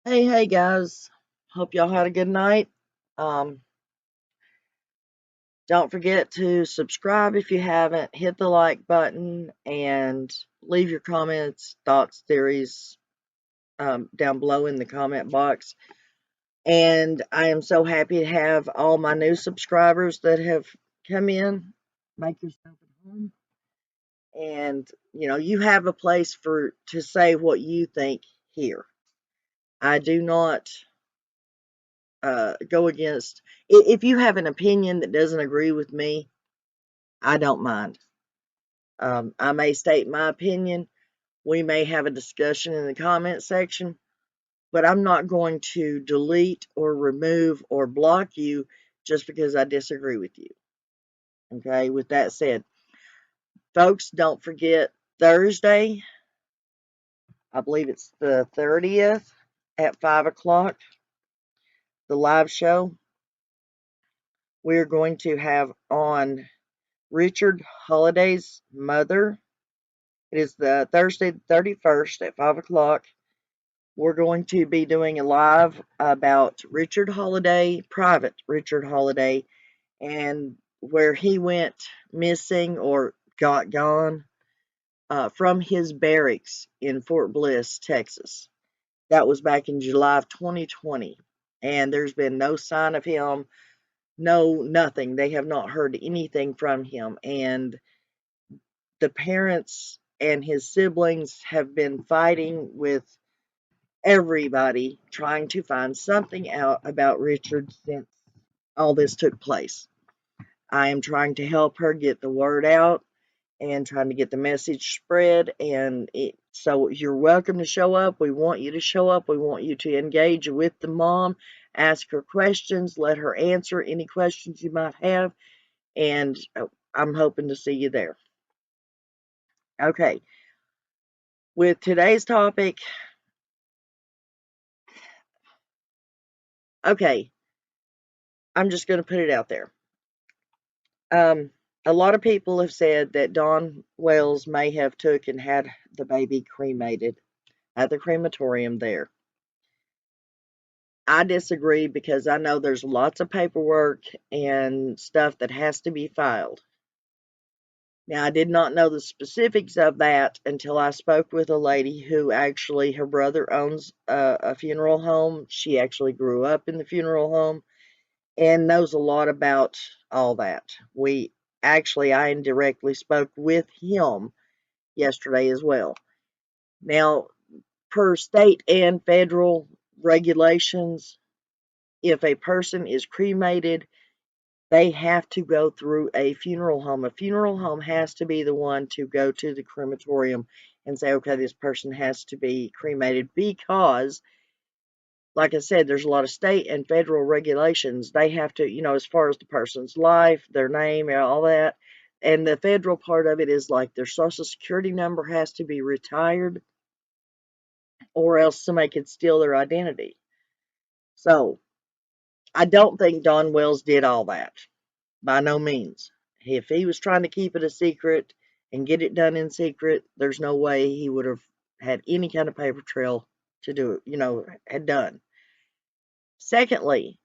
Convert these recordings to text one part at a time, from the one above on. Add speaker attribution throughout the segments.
Speaker 1: Hey guys. Hope y'all had a good night. Um, don't forget to subscribe if you haven't. Hit the like button and leave your comments, thoughts, theories down below in the comment box. And I am so happy to have all my new subscribers that have come in. Make yourself at home. And you have a place for to say what you think here. I do not go against. If you have an opinion that doesn't agree with me, I don't mind. I may state my opinion. We may have a discussion in the comment section, but I'm not going to delete or remove or block you just because I disagree with you. Okay, with that said, folks, don't forget Thursday, I believe it's the 30th at 5 o'clock, the live show. We're going to have on Richard Holliday's mother. It is the Thursday the 31st at 5 o'clock. We're going to be doing a live about Richard Holiday, Private Richard Holiday, and where he went missing or got gone from his barracks in Fort Bliss, Texas. That was back in July of 2020. And there's been no sign of him, no nothing. They have not heard anything from him. And the parents and his siblings have been fighting with everybody trying to find something out about Richard since all this took place. I am trying to help her get the word out and trying to get the message spread. So you're welcome to show up. We want you to show up. We want you to engage with the mom, ask her questions, let her answer any questions you might have. And I'm hoping to see you there. Okay, with today's topic, okay, I'm just going to put it out there. A lot of people have said that Dawn Wells may have took and had the baby cremated at the crematorium there. I disagree because I know there's lots of paperwork and stuff that has to be filed. Now, I did not know the specifics of that until I spoke with a lady who actually, her brother owns a funeral home. She actually grew up in the funeral home and knows a lot about all that. I indirectly spoke with him yesterday as well. Now, per state and federal regulations, if a person is cremated, they have to go through a funeral home. A funeral home has to be the one to go to the crematorium and say, okay, this person has to be cremated because, like I said, there's a lot of state and federal regulations. They have to, as far as the person's life, their name, and all that. And the federal part of it is like their social security number has to be retired or else somebody could steal their identity. So I don't think Don Wells did all that. By no means. If he was trying to keep it a secret and get it done in secret, there's no way he would have had any kind of paper trail to do it, had done. Secondly,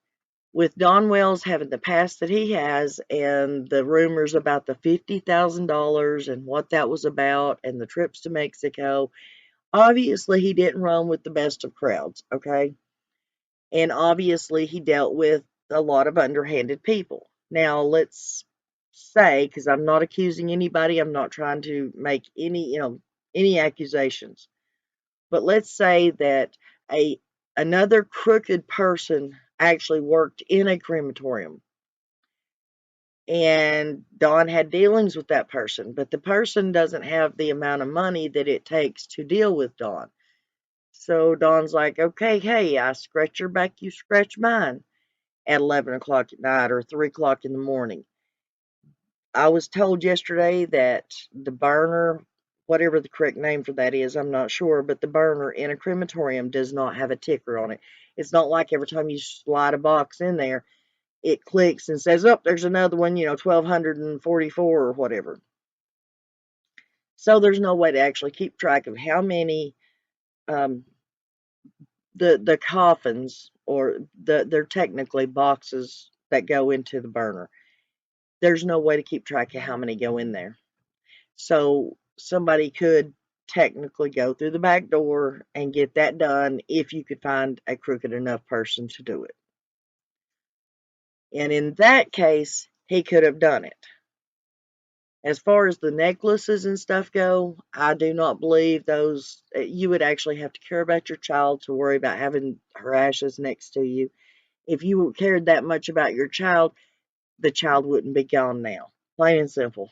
Speaker 1: with Don Wells having the past that he has and the rumors about the $50,000 and what that was about and the trips to Mexico, obviously he didn't run with the best of crowds, okay? And obviously he dealt with a lot of underhanded people. Now, let's say, because I'm not accusing anybody, I'm not trying to make any accusations, but let's say that another crooked person actually worked in a crematorium and Don had dealings with that person, but the person doesn't have the amount of money that it takes to deal with Don. So Don's like, okay, hey, I scratch your back, you scratch mine at 11 o'clock at night or 3 o'clock in the morning. I was told yesterday that the burner, whatever the correct name for that is, I'm not sure, but the burner in a crematorium does not have a ticker on it. It's not like every time you slide a box in there, it clicks and says, oh, there's another one, 1244 or whatever. So there's no way to actually keep track of how many the coffins, or they're technically boxes that go into the burner. There's no way to keep track of how many go in there. So somebody could technically go through the back door and get that done if you could find a crooked enough person to do it. And in that case, he could have done it. As far as the necklaces and stuff go, I do not believe those. You would actually have to care about your child to worry about having her ashes next to you. If you cared that much about your child, the child wouldn't be gone now. Plain and simple.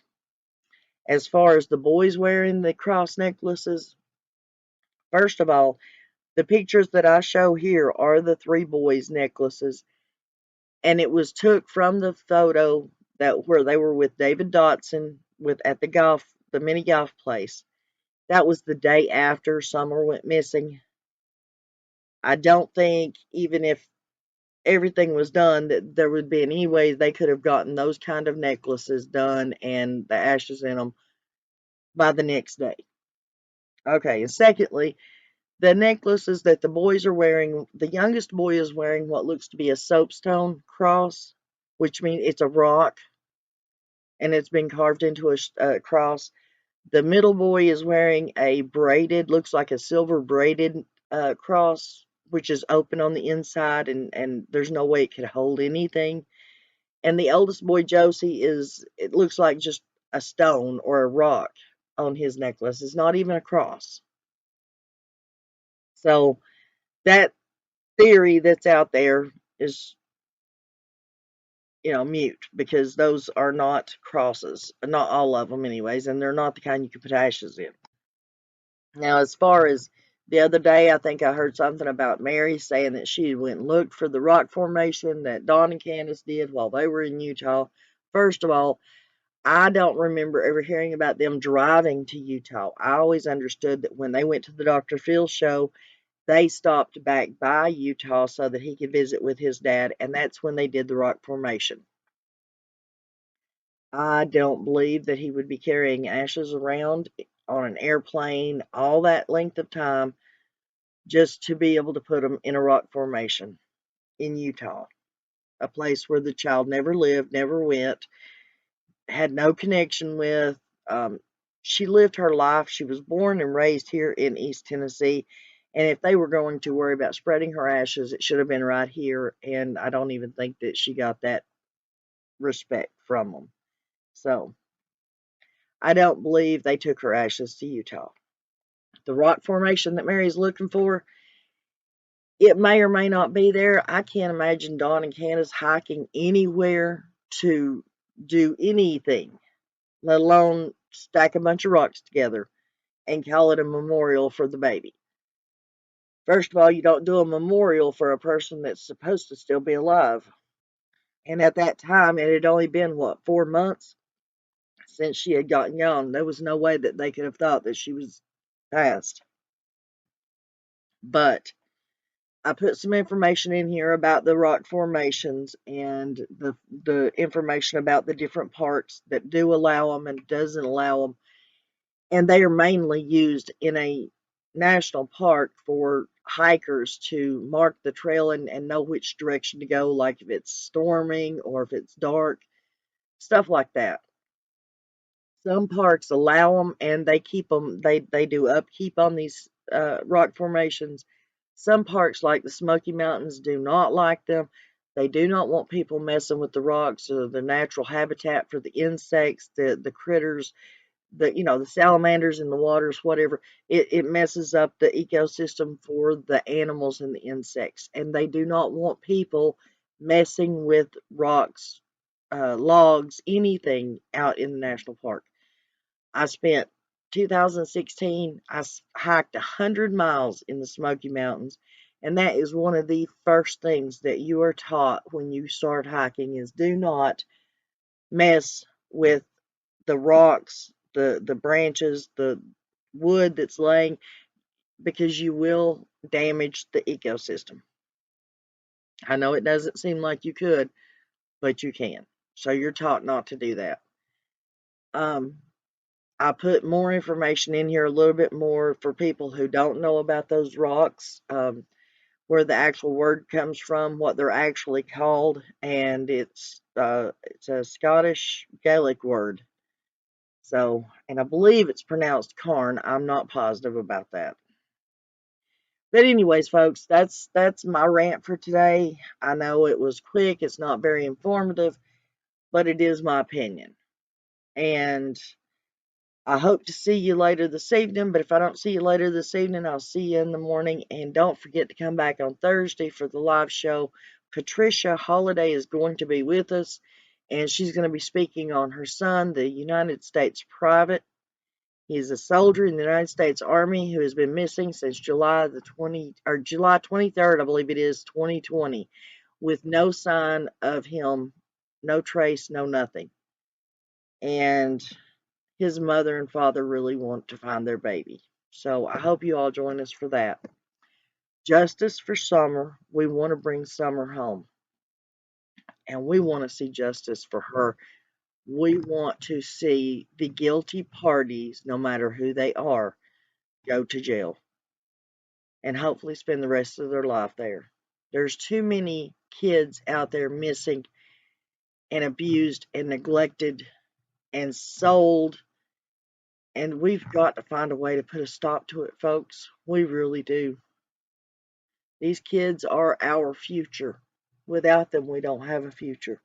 Speaker 1: As far as the boys wearing the cross necklaces, first of all, the pictures that I show here are the three boys' necklaces, and it was took from the photo that where they were with David Dotson with at the mini golf place. That was the day after Summer went missing. I don't think, even if everything was done, that there would be any way they could have gotten those kind of necklaces done and the ashes in them by the next day. Okay, and secondly, the necklaces that the boys are wearing, the youngest boy is wearing what looks to be a soapstone cross, which means it's a rock and it's been carved into a cross. The middle boy is wearing a braided, looks like a silver braided cross, which is open on the inside, and there's no way it could hold anything. And the oldest boy, Josie, it looks like just a stone or a rock on his necklace. It's not even a cross. So that theory that's out there is, mute, because those are not crosses. Not all of them, anyways, and they're not the kind you can put ashes in. Now, as far as the other day, I think I heard something about Mary saying that she went and looked for the rock formation that Don and Candace did while they were in Utah. First of all, I don't remember ever hearing about them driving to Utah. I always understood that when they went to the Dr. Phil show, they stopped back by Utah so that he could visit with his dad, and that's when they did the rock formation. I don't believe that he would be carrying ashes around on an airplane all that length of time just to be able to put them in a rock formation in Utah, a place where the child never lived, never went, had no connection with. Um, she lived her life. She was born and raised here in East Tennessee. And if they were going to worry about spreading her ashes, it should have been right here. And I don't even think that she got that respect from them. So I don't believe they took her ashes to Utah. The rock formation that Mary's looking for, it may or may not be there. I can't imagine Dawn and Candace hiking anywhere to do anything, let alone stack a bunch of rocks together and call it a memorial for the baby. First of all, you don't do a memorial for a person that's supposed to still be alive. And at that time, it had only been, 4 months since she had gotten gone. There was no way that they could have thought that she was passed. But I put some information in here about the rock formations and the information about the different parks that do allow them and doesn't allow them. And they are mainly used in a national park for hikers to mark the trail and know which direction to go, like if it's storming or if it's dark, stuff like that. Some parks allow them and they keep them, they do upkeep on these rock formations. Some parks, like the Smoky Mountains, do not like them. They do not want people messing with the rocks or the natural habitat for the insects, the critters, the salamanders in the waters, whatever. It messes up the ecosystem for the animals and the insects. And they do not want people messing with rocks, logs, anything out in the national park. I spent 2016, I hiked 100 miles in the Smoky Mountains, and that is one of the first things that you are taught when you start hiking is do not mess with the rocks, the branches, the wood that's laying, because you will damage the ecosystem. I know it doesn't seem like you could, but you can. So you're taught not to do that. I put more information in here, a little bit more for people who don't know about those rocks. where the actual word comes from, what they're actually called, and it's a Scottish Gaelic word. So, and I believe it's pronounced cairn. I'm not positive about that. But anyways, folks, that's my rant for today. I know it was quick. It's not very informative, but it is my opinion. And I hope to see you later this evening, but if I don't see you later this evening, I'll see you in the morning. And don't forget to come back on Thursday for the live show. Patricia Holiday is going to be with us, and she's going to be speaking on her son, the United States private. He is a soldier in the United States Army who has been missing since July 23rd, I believe it is, 2020, with no sign of him, no trace, no nothing. And his mother and father really want to find their baby. So I hope you all join us for that. Justice for Summer. We want to bring Summer home. And we want to see justice for her. We want to see the guilty parties, no matter who they are, go to jail. And hopefully spend the rest of their life there. There's too many kids out there missing and abused and neglected and sold. And we've got to find a way to put a stop to it, folks. We really do. These kids are our future. Without them, we don't have a future.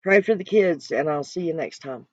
Speaker 1: Pray for the kids, and I'll see you next time.